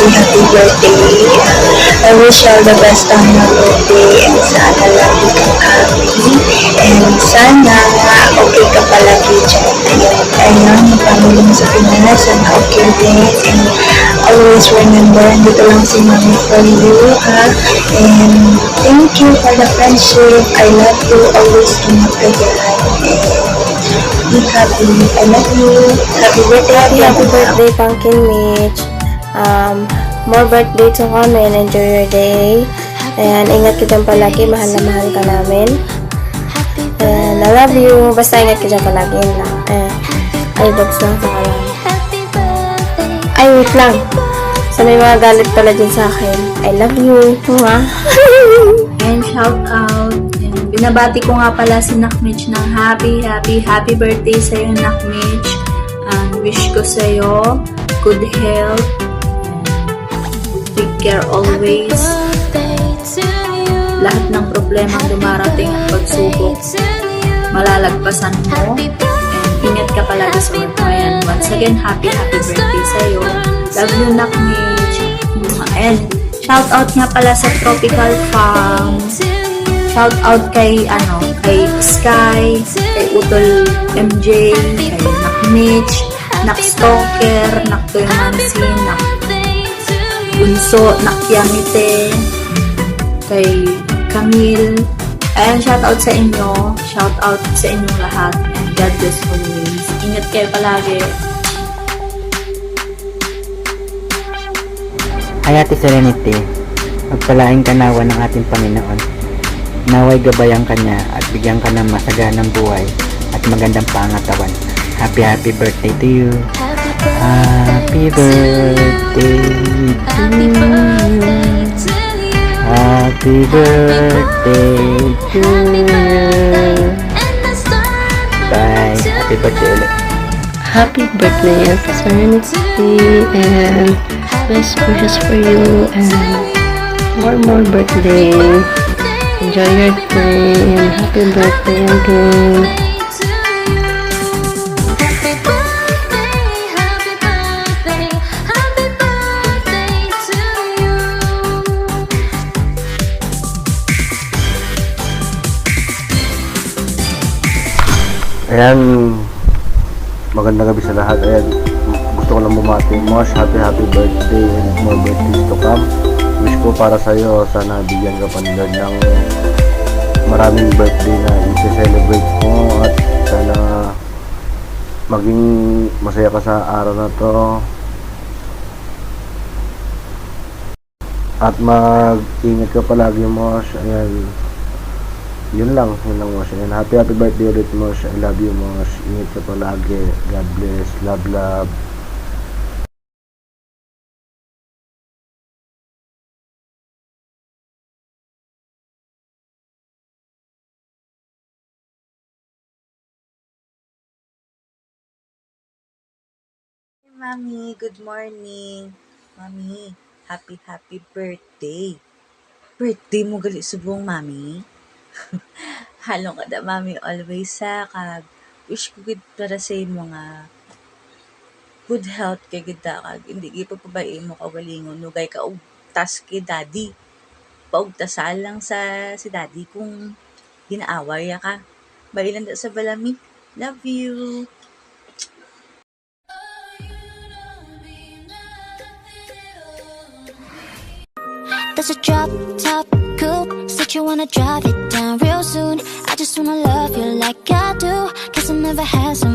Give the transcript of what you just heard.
happy birthday. I wish you all the best on your birthday and sana lagi kang happy and sana okay ka palagi dyan. Ayun, yung family mo sa Pinas, sana okay din and always remember, dito lang si Mami for you, ha? And thank you for the friendship. I love you. Always ingat ka dyan. And be happy. I love you. Happy birthday. Happy birthday, Pumpkin Mitch. More birthday to come and enjoy your day. And ingat ka dyan palagi. Mahal na mahal ka namin. And I love you. Basta ingat ka dyan palagi. Ay, box lang sa kalam. Ay, wait lang. So, may mga galit pala dyan sa akin. I love you. And shout out. And binabati ko nga pala si Nak Mitch ng happy birthday sa'yo, Nak Mitch. And wish ko sa'yo good health. Take care always. Lahat ng problema dumarating at pagsubok, malalagpasan mo. And ingat ka palagi sa work mo yan. Once again, happy birthday sa'yo. Love you, Nak Mitch. And shout out nga pala sa Tropical Farm. Shout out kay Sky, kay Utol MJ, kay Nak Mitch, Nak Stalker, Nak Toymansin, Nak Bunso, Nak Yamite, kay Camille. Ayan, shout out sa inyo. Shout out sa inyong lahat. And God bless always. Ingat kayo palagi. Ay Ate Serenity, magpalain ka nawa ng ating Panginoon. Naway gabayan ka niya at bigyan ka ng masaganang buhay at magandang pangatawan. Happy birthday to you. Happy birthday to you. Happy birthday to you. Bye. Happy birthday ulit. Happy birthday, Ate Serenity. And best wishes for you and more birthday. Enjoy your day and happy birthday again. Ayan, magandang gabi sa lahat. Ayan, gusto ko lang bumati. Mosh, happy birthday and more birthdays to come. Wish ko para sa'yo, sana bigyan ka pa nila ng maraming birthday na i-celebrate mo at sana maging masaya ka sa araw na to at mag-ingat ka palagi, Mosh. Ayan, yun lang Mosh. Ayan, happy birthday ulit, Mosh. I love you, Mosh. Ingat ka palagi. God bless. Love. Mami, good morning. Mami, happy birthday. Birthday mo gali subong, Mami. Halong ka da, Mami, always sa kag. Wish ko gid para sa imo nga good health kay gid kag hindi gyud papabae mo kagalingon nugay ka og task kay daddy. Paog tasal lang sa si daddy kung ginaaway ka. Bailan da sa balami. Love you. There's a drop top coupe, said you wanna drive it down real soon. I just wanna love you like I do, 'cause I never had someone